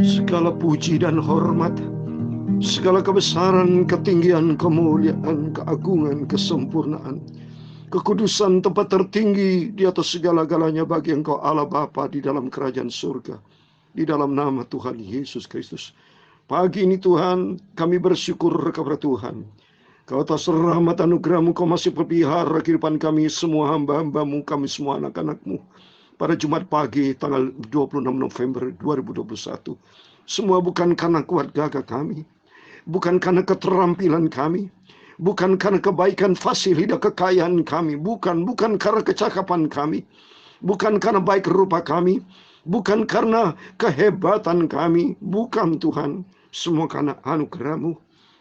Segala puji dan hormat, segala kebesaran, ketinggian, kemuliaan, keagungan, kesempurnaan, kekudusan tempat tertinggi di atas segala-galanya bagi Engkau Allah Bapa di dalam kerajaan surga, di dalam nama Tuhan Yesus Kristus. Pagi ini Tuhan, kami bersyukur kepada Tuhan. Kau atas rahmat anugerah-Mu, Kau masih pelihara kehidupan kami semua hamba-hamba-Mu, kami semua anak-anak-Mu. Pada Jumat pagi tanggal 26 November 2021. Semua bukan karena kuat gagah kami, bukan karena keterampilan kami, bukan karena kebaikan fasilitas kekayaan kami, bukan karena kecakapan kami, bukan karena baik rupa kami, bukan karena kehebatan kami, bukan Tuhan, semua karena anugerah-Mu.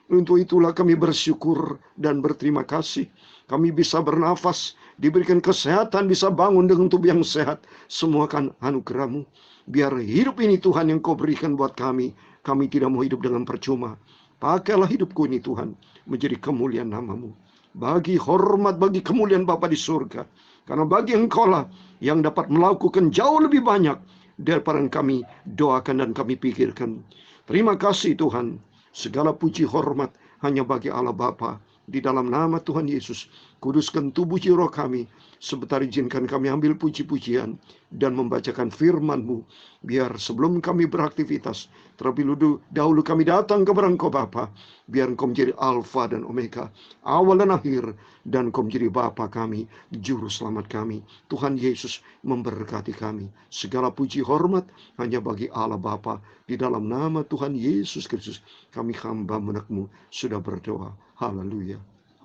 Untuk itulah kami bersyukur dan berterima kasih. Kami bisa bernafas, diberikan kesehatan, bisa bangun dengan tubuh yang sehat. Semua kan anugerah-Mu. Biar hidup ini Tuhan yang Kau berikan buat kami. Kami tidak mau hidup dengan percuma. Pakailah hidupku ini Tuhan, menjadi kemuliaan nama-Mu. Bagi hormat, bagi kemuliaan Bapa di surga. Karena bagi Engkau lah yang dapat melakukan jauh lebih banyak daripada yang kami doakan dan kami pikirkan. Terima kasih Tuhan. Segala puji hormat hanya bagi Allah Bapa. Di dalam nama Tuhan Yesus, kuduskan tubuh jiwa kami. Sebentar izinkan kami ambil puji-pujian dan membacakan firman-Mu. Biar sebelum kami beraktivitas, terlebih dahulu kami datang kepada Engkau Bapa. Biar Engkau menjadi Alfa dan Omega, awal dan akhir. Dan Engkau menjadi Bapa kami, Juru Selamat kami. Tuhan Yesus memberkati kami. Segala puji hormat hanya bagi Allah Bapa. Di dalam nama Tuhan Yesus Kristus, kami hamba anak-Mu sudah berdoa. Haleluya.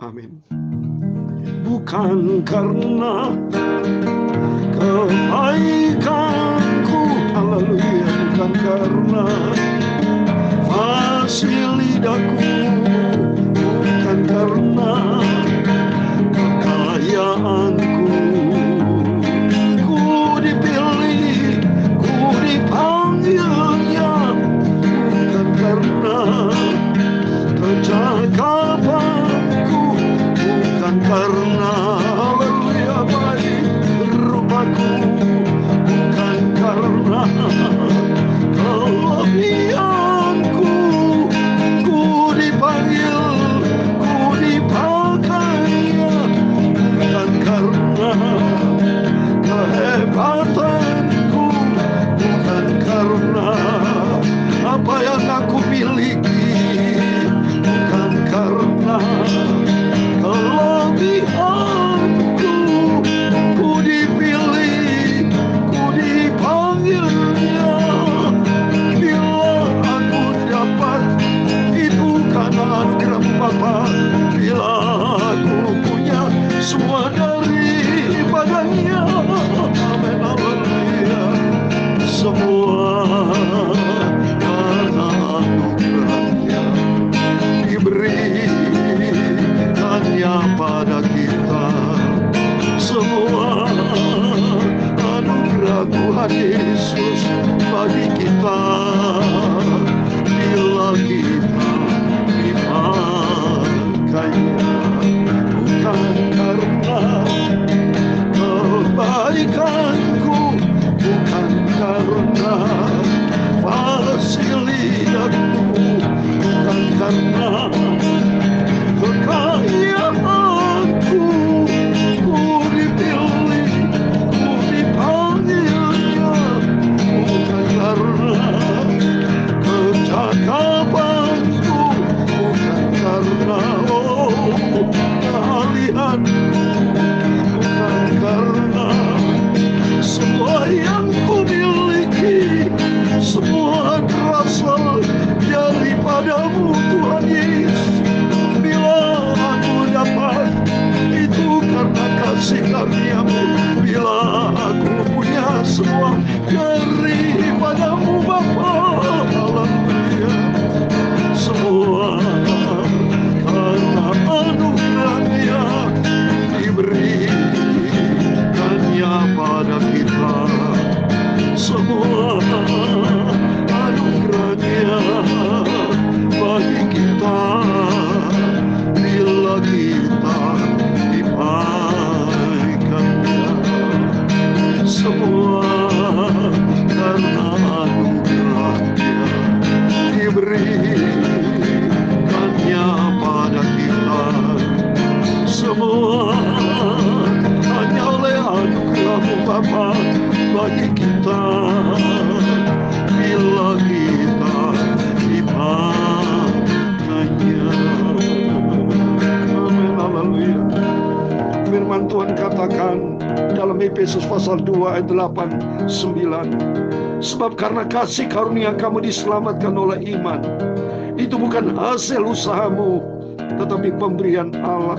Amin. Bukan karena kebaikanku, haleluya, bukan karena fasilitasku, bukan karena kekayaanku, ku dipilih, ku dipanggilnya, bukan karena kecakapanku, bukan karena haleluya baik rupaku, bukan karena kelebihanku, ku dipanggil, ku dipakainya, bukan karena kehebatanku, bukan karena apa yang aku miliki, bukan karena kelebihanku, ku dipilih, ku dipanggilnya. Bila aku dapat, itu karena anugerah Bapa. Bila aku punya semua daripadanya, amin, haleluya. Semua karena anugerahnya diberikannya pada kita. Semua anugerah Tuhan Yesus bagi kita. Bila kita dipakainya, bukan karena kebaikanku, bukan karena fasilitasku, bukan karena kekayaanku, ku dipilih, ku dipanggilnya, bukan karena kecakapanku, bukan karena keahlian, bukan karena semua yang ku miliki, semua berasal daripada-Mu Tuhan Yesus. Bila aku dapat, itu karena kasih karunia-Mu. Bila aku punya semua daripada-Mu Bapa, haleluya. Semua karena anugerah-Nya diberikannya pada kita. Semua anugerah-Nya bagi kita. Bila kita diberikannya, semua karena anugerah-Nya. Bapa bagi kita bila kita dipanggilnya. Amin, haleluya. Firman Tuhan katakan dalam Efesus pasal 2 ayat 8, 9. Sebab karena kasih karunia kamu diselamatkan oleh iman. Itu bukan hasil usahamu, tetapi pemberian Allah.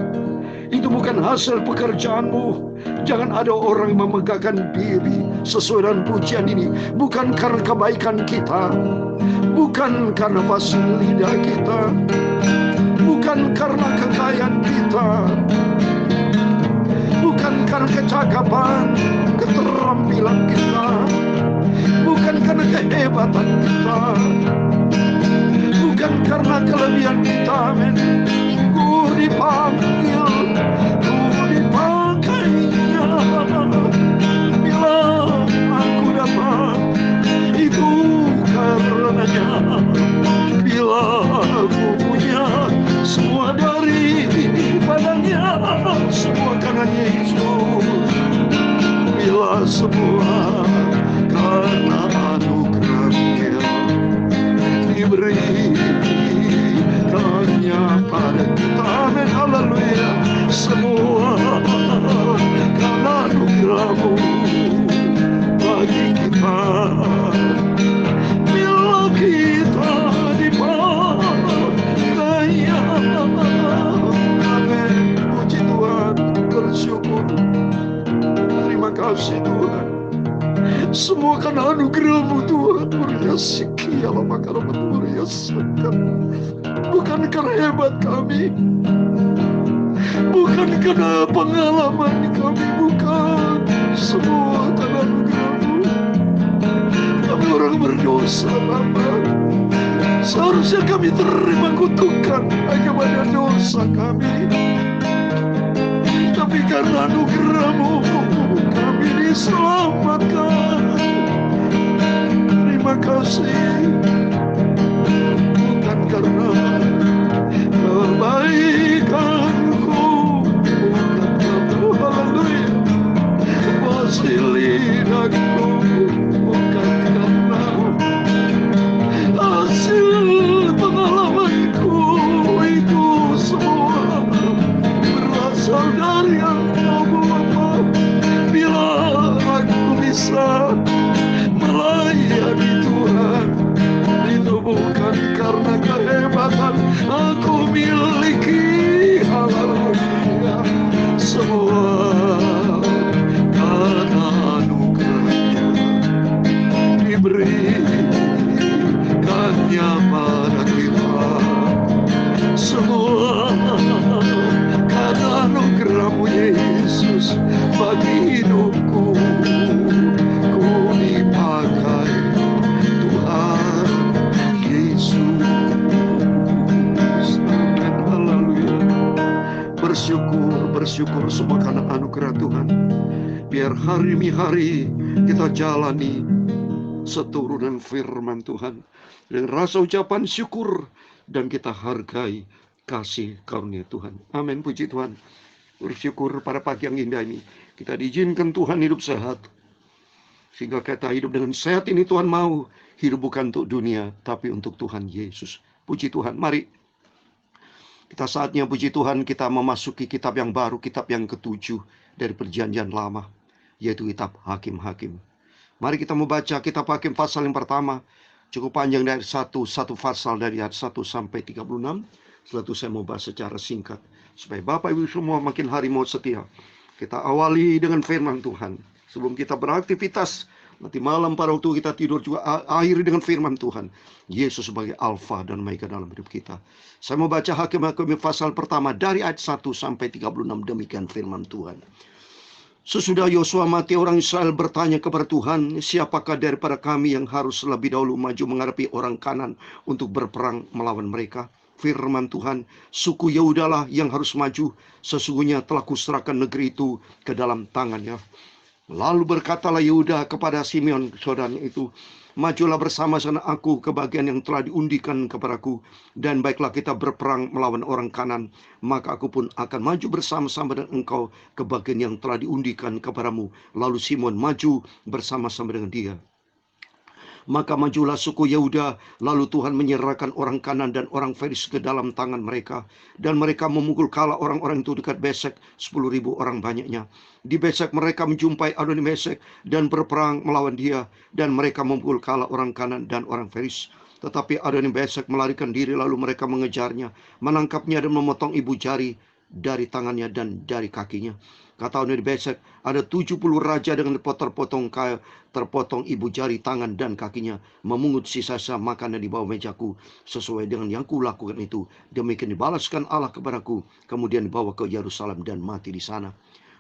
Itu bukan hasil pekerjaanmu. Jangan ada orang yang memegahkan diri sesuai dengan pujian ini. Bukan karena kebaikan kita, bukan karena fasih lidah kita, bukan karena kekayaan kita, bukan karena kecakapan, keterampilan kita, bukan karena kehebatan kita, bukan karena kelebihan kita. Amin. Ku dipanggil, ku dipakainya. Bila aku dapat, itu karenanya. Bila aku punya semua dari padanya, semua karena Yesus. Bila semua karena anugerah-Nya diberikannya pada kita. Amin, haleluya. Semua karena anugerah-Mu bagi kita. Bila kita dipakai, amin. Puji Tuhan, bersyukur. Terima kasih Tuhan. Semua karena anugerah-Mu Tuhan. Berjasikialah maka rahmat berjasakan. Bukan karena hebat kami, bukan karena pengalaman kami, bukan. Semua karena anugerah-Mu. Kami orang berdosa Bapa. Seharusnya kami terima kutukan akibat dosa kami, tapi karena anugerah-Mu kami diselamatkan. Terima kasih. Bukan karena kebaikanku, bukan karena haleluya fasih lidahku, bukan karena hasil pengalamanku. Itu semua berasal dari Engkau Bapa. Bila aku bisa melayani Tuhan, itu bukan karena kehebatan aku miliki. Haleluya. Semua karena anugerah-Nya diberikannya pada kita. Semua karena anugerah-Mu Yesus bagi hidupku. Ku dipakai Tuhan Yesus. Amin, haleluya. Bersyukur semua karena anugerah Tuhan. Biar hari demi hari kita jalani seturunan firman Tuhan dengan rasa ucapan syukur, dan kita hargai kasih karunia Tuhan. Amin, puji Tuhan. Bersyukur pada pagi yang indah ini kita diizinkan Tuhan hidup sehat, sehingga kita hidup dengan sehat ini Tuhan mau hidup bukan untuk dunia, tapi untuk Tuhan Yesus. Puji Tuhan. Mari kita saatnya puji Tuhan kita memasuki kitab yang baru, kitab yang ke-7 dari perjanjian lama, yaitu kitab Hakim-Hakim. Mari kita membaca kitab Hakim pasal yang pertama. Cukup panjang dari satu pasal dari ayat 1 sampai 36. Setelah itu saya mau bahas secara singkat, supaya Bapak Ibu semua makin hari mau setia. Kita awali dengan firman Tuhan. Sebelum kita beraktivitas, nanti malam pada waktu kita tidur juga akhiri dengan firman Tuhan. Yesus sebagai Alfa dan Omega dalam hidup kita. Saya mau baca Hakim-Hakim pasal pertama dari ayat 1 sampai 36. Demikian firman Tuhan. Sesudah Yosua mati, orang Israel bertanya kepada Tuhan, siapakah daripada kami yang harus lebih dahulu maju menghadapi orang Kanan untuk berperang melawan mereka? Firman Tuhan, suku Yehuda lah yang harus maju. Sesungguhnya telah kuserahkan negeri itu ke dalam tangannya. Lalu berkatalah Yehuda kepada Simeon saudaranya itu, Majulah bersama-sama aku ke bagian yang telah diundikan kepadaku. Dan baiklah kita berperang melawan orang kanan. Maka aku pun akan maju bersama-sama dengan engkau ke bagian yang telah diundikan kepadamu. Lalu Simon maju bersama-sama dengan dia. Maka majulah suku Yehuda, lalu Tuhan menyerahkan orang kanan dan orang Feris ke dalam tangan mereka. Dan mereka memukul kalah orang-orang itu dekat Besek, 10.000 orang banyaknya. Di Besek mereka menjumpai Adoni-Mesek dan berperang melawan dia. Dan mereka memukul kalah orang kanan dan orang Feris. Tetapi Adoni-Mesek melarikan diri, lalu mereka mengejarnya, menangkapnya dan memotong ibu jari dari tangannya dan dari kakinya. Kata Adoni-Mesek, ada 70 raja dengan potong kayu, terpotong ibu jari tangan dan kakinya, memungut sisa-sisa makanan di bawah mejaku, sesuai dengan yang kulakukan itu. Demikian dibalaskan Allah kepadaku, kemudian dibawa ke Yerusalem dan mati di sana.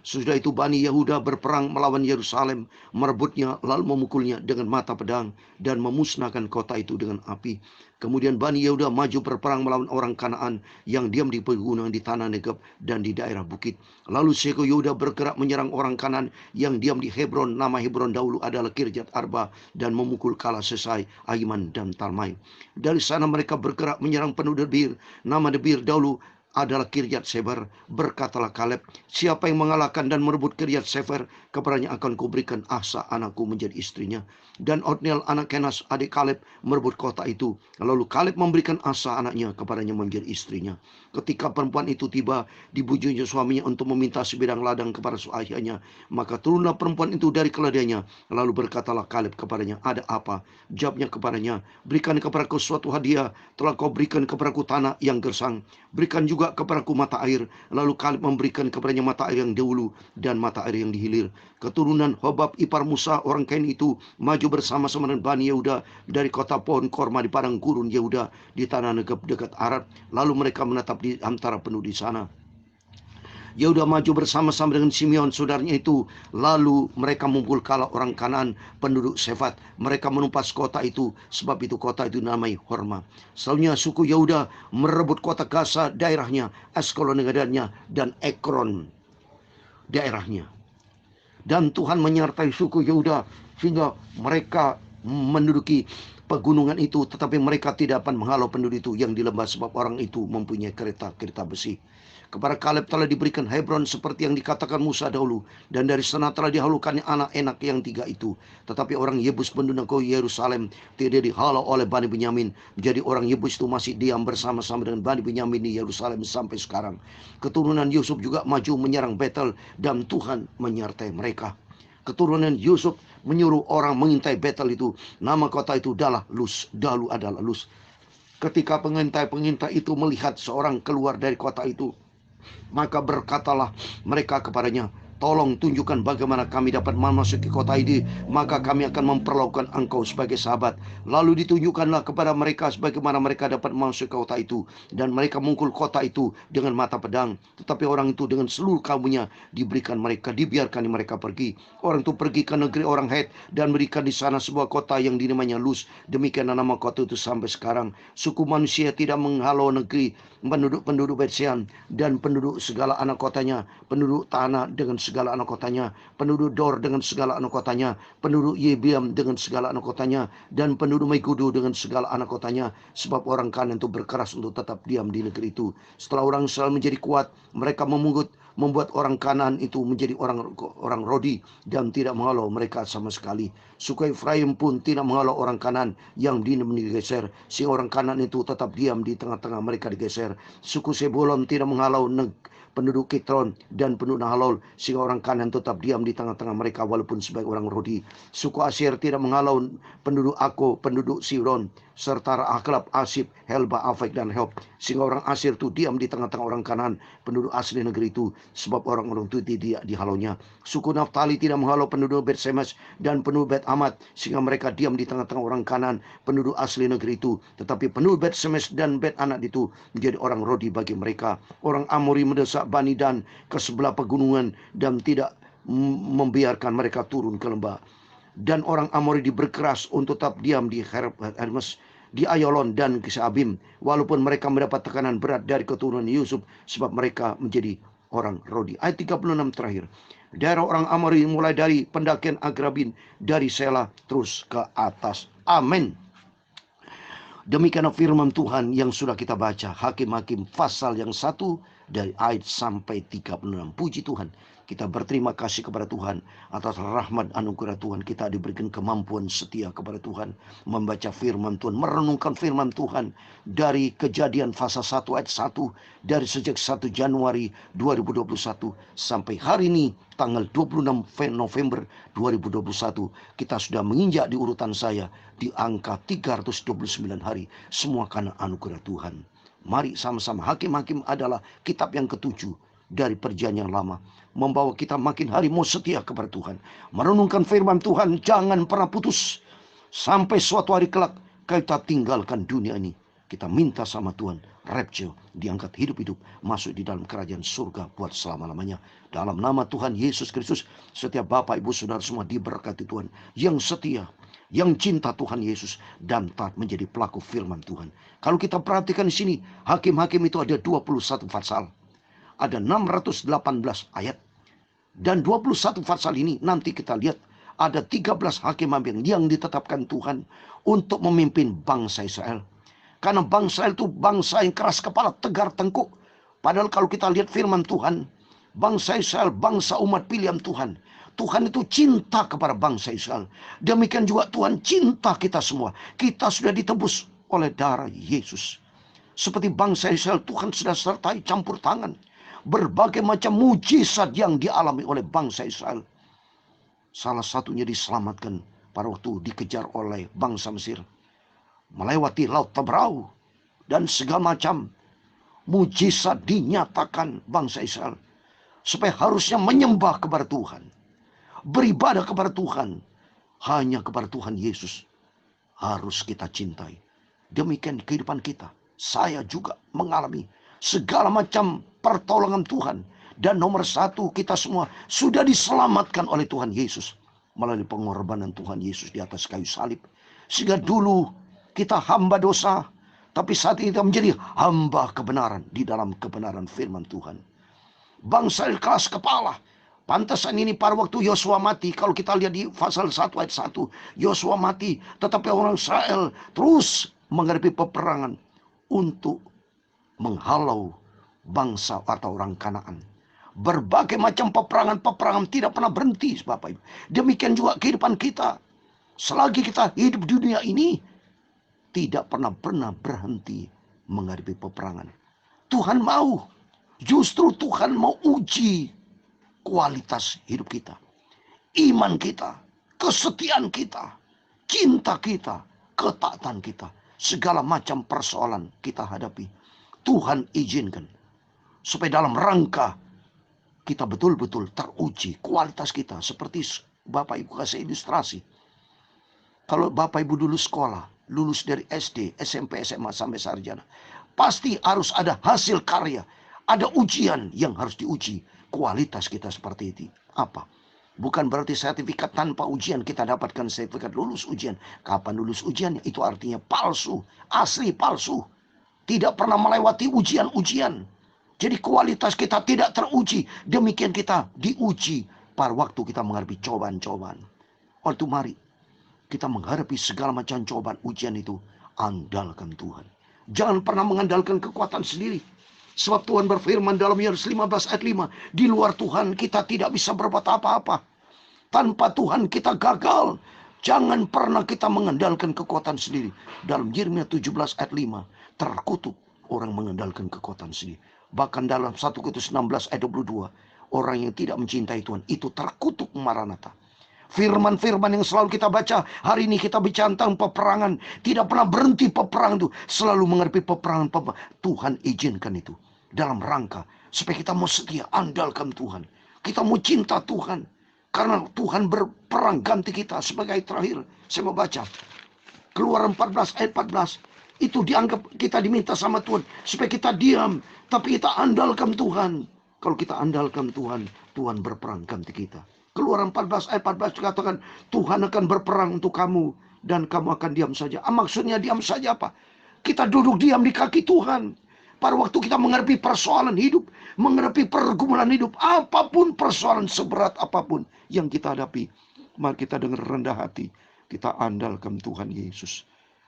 Sudah itu Bani Yehuda berperang melawan Yerusalem, merebutnya lalu memukulnya dengan mata pedang dan memusnahkan kota itu dengan api. Kemudian Bani Yehuda maju berperang melawan orang Kanaan yang diam di pegunungan di tanah Negeb dan di daerah bukit. Lalu suku Yehuda bergerak menyerang orang Kanaan yang diam di Hebron. Nama Hebron dahulu adalah Kirjat Arba, dan memukul kalah Sesai, Aiman dan Talmai. Dari sana mereka bergerak menyerang penduduk Debir. Nama Debir dahulu adalah Kiryat Sefer. Berkatalah Kaleb, siapa yang mengalahkan dan merebut Kiryat Sefer, kepadanya akan kuberikan Asa anakku menjadi istrinya. Dan Otniel anak Kenas adik Kaleb merebut kota itu. Lalu Kaleb memberikan Asa anaknya kepadanya menjadi istrinya. Ketika perempuan itu tiba, dibujuknya suaminya untuk meminta sebidang ladang kepada ayahnya. Maka turunlah perempuan itu dari keledainya. Lalu berkatalah Kaleb kepadanya, ada apa? Jawabnya kepadanya, berikan kepadaku suatu hadiah, telah kau berikan kepadaku tanah yang gersang. Berikan juga kepadaku mata air. Lalu Kaleb memberikan kepadanya mata air yang dahulu dan mata air yang dihilir. Keturunan Hobab ipar Musa orang Kain itu maju bersama-sama dengan Bani Yehuda dari kota pohon korma di padang gurun Yehuda di tanah Negeb dekat Arad. Lalu mereka menetap di antara penduduk di sana. Yehuda maju bersama-sama dengan Simeon saudaranya itu. Lalu mereka mengumpul kalah orang Kanaan penduduk Sefat. Mereka menumpas kota itu, sebab itu kota itu dinamai Horma. Selanjutnya suku Yehuda merebut kota Gaza daerahnya, Askelon negaranya, dan Ekron daerahnya. Dan Tuhan menyertai suku Yehuda sehingga mereka menduduki pegunungan itu, tetapi mereka tidak dapat menghalau penduduk itu yang di lembah, sebab orang itu mempunyai kereta besi. Kepada Kaleb telah diberikan Hebron seperti yang dikatakan Musa dahulu, dan dari sana telah dihulukannya anak enak yang 3 itu. Tetapi orang Yebus penduduk Yerusalem tidak dihalau oleh Bani Benyamin. Jadi orang Yebus itu masih diam bersama-sama dengan Bani Benyamin di Yerusalem sampai sekarang. Keturunan Yusuf juga maju menyerang Betel, dan Tuhan menyertai mereka. Keturunan Yusuf menyuruh orang mengintai Betel itu. Nama kota itu adalah Luz, dahulu adalah Luz. Ketika pengintai-pengintai itu melihat seorang keluar dari kota itu, maka berkatalah mereka kepadanya, tolong tunjukkan bagaimana kami dapat memasuki kota ini, maka kami akan memperlakukan engkau sebagai sahabat. Lalu ditunjukkanlah kepada mereka sebagaimana mereka dapat memasuki kota itu, dan mereka memukul kota itu dengan mata pedang. Tetapi orang itu dengan seluruh kaumnya dibiarkan mereka pergi. Orang itu pergi ke negeri orang Het dan berikan di sana sebuah kota yang dinamanya Luz. Demikian nama kota itu sampai sekarang. Suku manusia tidak menghalau negeri penduduk Bet-Sean dan penduduk segala anak kotanya, penduduk tanah dengan segala anak kotanya, penduduk Dor dengan segala anak kotanya, penduduk Yebiam dengan segala anak kotanya, dan penduduk Megudo dengan segala anak kotanya, sebab orang Kanan itu berkeras untuk tetap diam di negeri itu. Setelah orang Israel menjadi kuat, mereka membuat orang Kanan itu menjadi orang Rodi dan tidak menghalau mereka sama sekali. Suku Efraim pun tidak menghalau orang Kanan yang digeser, sehingga orang Kanan itu tetap diam di tengah-tengah mereka digeser. Suku Sebulon tidak menghalau penduduk Kitron dan penduduk Nahalol, sehingga orang Kanan tetap diam di tengah-tengah mereka walaupun sebagai orang Rodi. Suku Asyir tidak menghalau penduduk Ako, penduduk Sidon, serta Aklab, Asib, Helba, Afek, dan Help, sehingga orang Asyir itu diam di tengah-tengah orang Kanan, penduduk asli negeri itu, sebab orang-orang itu tidak dihalaunya. Suku Naftali tidak menghalau penduduk Bet Semes dan penduduk Bet Amat, sehingga mereka diam di tengah-tengah orang Kanan, penduduk asli negeri itu. Tetapi penduduk Bet Semes dan Bet Anak itu menjadi orang Rodi bagi mereka. Orang Amori mendesak Bani Dan ke sebelah pegunungan dan tidak membiarkan mereka turun ke lembah. Dan orang Amori berkeras untuk tetap diam di Hermes, di Ayalon dan Kisabim, walaupun mereka mendapat tekanan berat dari keturunan Yusuf, sebab mereka menjadi orang Rodi. Ayat 36 terakhir. Daerah orang Amori mulai dari pendakian Agrabin, dari Sela terus ke atas. Amin. Demikian firman Tuhan yang sudah kita baca. Hakim-Hakim pasal yang 1 dari ayat sampai 36. Puji Tuhan. Kita berterima kasih kepada Tuhan atas rahmat anugerah Tuhan. Kita diberikan kemampuan setia kepada Tuhan. Membaca firman Tuhan. Merenungkan firman Tuhan. Dari Kejadian pasal 1 ayat 1. Dari sejak 1 Januari 2021. Sampai hari ini tanggal 26 November 2021. Kita sudah menginjak di urutan saya. Di angka 329 hari. Semua karena anugerah Tuhan. Mari sama-sama. Hakim-Hakim adalah kitab yang ketujuh dari perjanjian lama. Membawa kita makin hari mau setia kepada Tuhan. Merenungkan firman Tuhan. Jangan pernah putus. Sampai suatu hari kelak kita tinggalkan dunia ini. Kita minta sama Tuhan. Rapture. Diangkat hidup-hidup. Masuk di dalam kerajaan surga buat selama-lamanya. Dalam nama Tuhan Yesus Kristus. Setiap Bapak Ibu Saudara semua diberkati Tuhan. Yang setia. Yang cinta Tuhan Yesus. Dan taat menjadi pelaku firman Tuhan. Kalau kita perhatikan di sini. Hakim-Hakim itu ada 21 pasal. Ada 618 ayat. Dan 21 pasal ini nanti kita lihat ada 13 hakim-hakim yang ditetapkan Tuhan untuk memimpin bangsa Israel. Karena bangsa Israel itu bangsa yang keras kepala, tegar tengkuk. Padahal kalau kita lihat firman Tuhan, bangsa Israel, bangsa umat pilihan Tuhan. Tuhan itu cinta kepada bangsa Israel. Demikian juga Tuhan cinta kita semua. Kita sudah ditebus oleh darah Yesus. Seperti bangsa Israel, Tuhan sudah sertai campur tangan. Berbagai macam mujizat yang dialami oleh bangsa Israel. Salah satunya diselamatkan pada waktu dikejar oleh bangsa Mesir. Melewati Laut Tebrau. Dan segala macam mujizat dinyatakan bangsa Israel. Supaya harusnya menyembah kepada Tuhan. Beribadah kepada Tuhan. Hanya kepada Tuhan Yesus harus kita cintai. Demikian kehidupan kita. Saya juga mengalami segala macam pertolongan Tuhan. Dan nomor satu, kita semua sudah diselamatkan oleh Tuhan Yesus. Melalui pengorbanan Tuhan Yesus di atas kayu salib. Sehingga dulu kita hamba dosa. Tapi saat ini kita menjadi hamba kebenaran. Di dalam kebenaran firman Tuhan. Bangsa keras kepala. Pantasan ini pada waktu Yosua mati. Kalau kita lihat di pasal 1 ayat 1. Yosua mati. Tetapi orang Israel terus menghadapi peperangan. Untuk menghalau bangsa atau orang Kanaan. Berbagai macam peperangan tidak pernah berhenti, Bapak Ibu. Demikian juga kehidupan kita. Selagi kita hidup di dunia ini, tidak pernah berhenti menghadapi peperangan. Tuhan mau, justru Tuhan mau uji kualitas hidup kita. Iman kita, kesetiaan kita, cinta kita, ketaatan kita. Segala macam persoalan kita hadapi. Tuhan izinkan supaya dalam rangka kita betul-betul teruji kualitas kita. Seperti Bapak Ibu kasih ilustrasi. Kalau Bapak Ibu dulu sekolah, lulus dari SD, SMP, SMA sampai sarjana, pasti harus ada hasil karya. Ada ujian yang harus diuji. Kualitas kita seperti itu. Apa? Bukan berarti sertifikat tanpa ujian kita dapatkan sertifikat lulus ujian. Kapan lulus ujian? Itu artinya palsu. Asli palsu. Tidak pernah melewati ujian-ujian. Jadi kualitas kita tidak teruji. Demikian kita diuji pada waktu kita menghadapi cobaan-cobaan. Oleh itu mari kita menghadapi segala macam cobaan ujian itu. Andalkan Tuhan. Jangan pernah mengandalkan kekuatan sendiri. Sebab Tuhan berfirman dalam Yohanes 15 ayat 5. Di luar Tuhan kita tidak bisa berbuat apa-apa. Tanpa Tuhan kita gagal. Jangan pernah kita mengandalkan kekuatan sendiri. Dalam Yeremia 17 ayat 5. Terkutuk orang mengandalkan kekuatan sendiri. Bahkan dalam 1 Korintus 16 ayat 22. Orang yang tidak mencintai Tuhan itu terkutuk Maranatha. Firman-firman yang selalu kita baca. Hari ini kita bicara tentang peperangan. Tidak pernah berhenti peperangan itu. Selalu menghadapi peperangan. Tuhan izinkan itu. Dalam rangka. Supaya kita mau setia. Andalkan Tuhan. Kita mau cinta Tuhan. Karena Tuhan berperang ganti kita. Sebagai terakhir. Saya mau baca. Keluaran 14 ayat 14. Itu dianggap kita diminta sama Tuhan. Supaya kita diam. Tapi kita andalkan Tuhan. Kalau kita andalkan Tuhan. Tuhan berperang ganti kita. Keluaran 14 ayat 14 dikatakan. Tuhan akan berperang untuk kamu. Dan kamu akan diam saja. Maksudnya diam saja apa? Kita duduk diam di kaki Tuhan. Pada waktu kita menghadapi persoalan hidup. Menghadapi pergumulan hidup. Apapun persoalan seberat apapun yang kita hadapi. Mari kita dengan rendah hati. Kita andalkan Tuhan Yesus.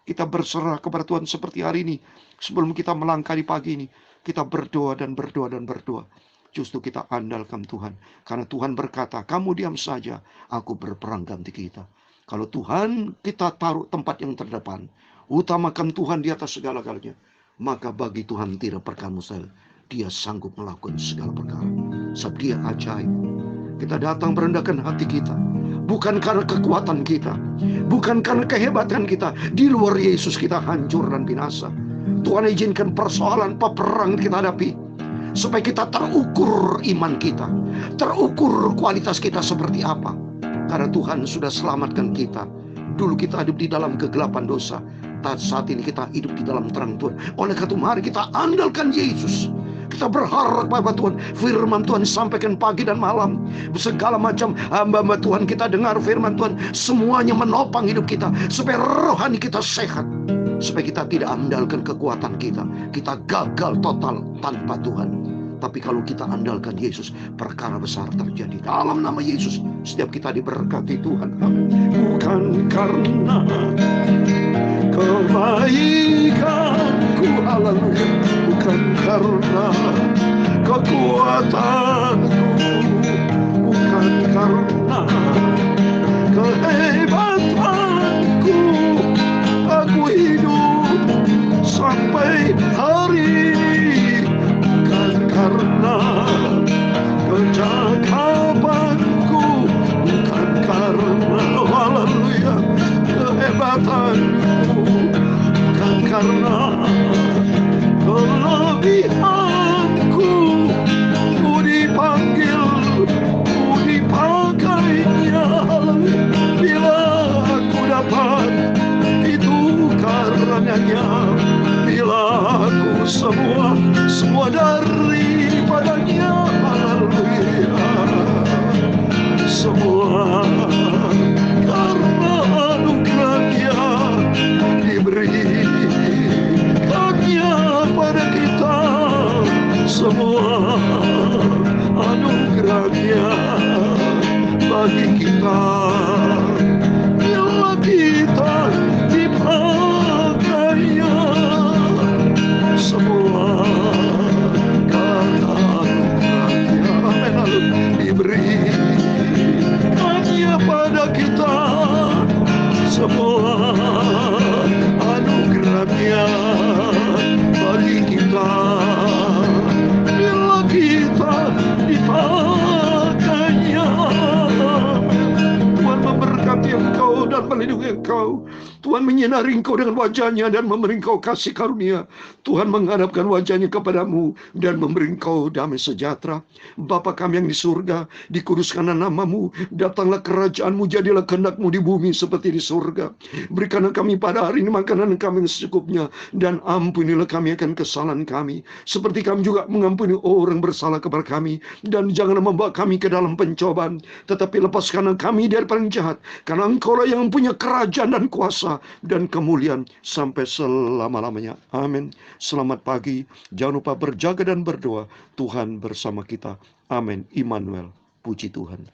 Kita berserah kepada Tuhan seperti hari ini. Sebelum kita melangkah di pagi ini, kita berdoa dan berdoa dan berdoa. Justru kita andalkan Tuhan. Karena Tuhan berkata, kamu diam saja, aku berperang ganti kita. Kalau Tuhan kita taruh tempat yang terdepan, utamakan Tuhan di atas segala-galanya, maka bagi Tuhan tidak perkara mustahil. Dia sanggup melakukan segala perkara. Sebab dia ajaib. Kita datang merendahkan hati kita. Bukan karena kekuatan kita, bukan karena kehebatan kita. Di luar Yesus kita hancur dan binasa. Tuhan izinkan persoalan peperang kita hadapi, supaya kita terukur iman kita, terukur kualitas kita seperti apa. Karena Tuhan sudah selamatkan kita. Dulu kita hidup di dalam kegelapan dosa, saat ini kita hidup di dalam terang Tuhan. Oleh karena itu mari kita andalkan Yesus. Kita berharap kepada Tuhan. Firman Tuhan disampaikan pagi dan malam. Segala macam hamba-hamba Tuhan kita dengar firman Tuhan. Semuanya menopang hidup kita. Supaya rohani kita sehat. Supaya kita tidak andalkan kekuatan kita. Kita gagal total tanpa Tuhan. Tapi kalau kita andalkan Yesus, perkara besar terjadi. Dalam nama Yesus, setiap kita diberkati Tuhan. Bukan karena kebaikanku, haleluya, bukan karena kekuatanku, bukan karena kehebatanku, aku hidup sampai hari ini. Bukan karena kecakapanku, bukan karena, haleluya, kehebatanku, bukan karena kelebihanku. Ku dipanggil, ku dipakainya. Bila aku dapat, itu karenanya. Bila aku semua daripadanya, haleluya. Semua karena anugerahnya diberikannya pada kita. Semua anugerahnya bagi kita. Bila kita dipakainya, semua karena anugerahnya, amin, diberikannya pada kita. Semua anugerahnya bagi kita. Bila kita dipakainya, Tuhan memberkati engkau dan melindungi engkau. Tuhan menyinari engkau dengan wajahnya dan memberi engkau kasih karunia. Tuhan menghadapkan wajahnya kepadamu dan memberi engkau damai sejahtera. Bapa kami yang di surga, dikuduskanlah namamu. Datanglah kerajaanmu, jadilah kehendakmu di bumi seperti di surga. Berikanlah kami pada hari ini makanan kami yang secukupnya. Dan ampunilah kami akan kesalahan kami, seperti kami juga mengampuni orang bersalah kepada kami. Dan janganlah membawa kami ke dalam pencobaan, tetapi lepaskanlah kami dari paling jahat. Karena engkaulah yang punya kerajaan dan kuasa dan kemuliaan sampai selama-lamanya. Amin. Selamat pagi. Jangan lupa berjaga dan berdoa. Tuhan bersama kita. Amin. Immanuel. Puji Tuhan.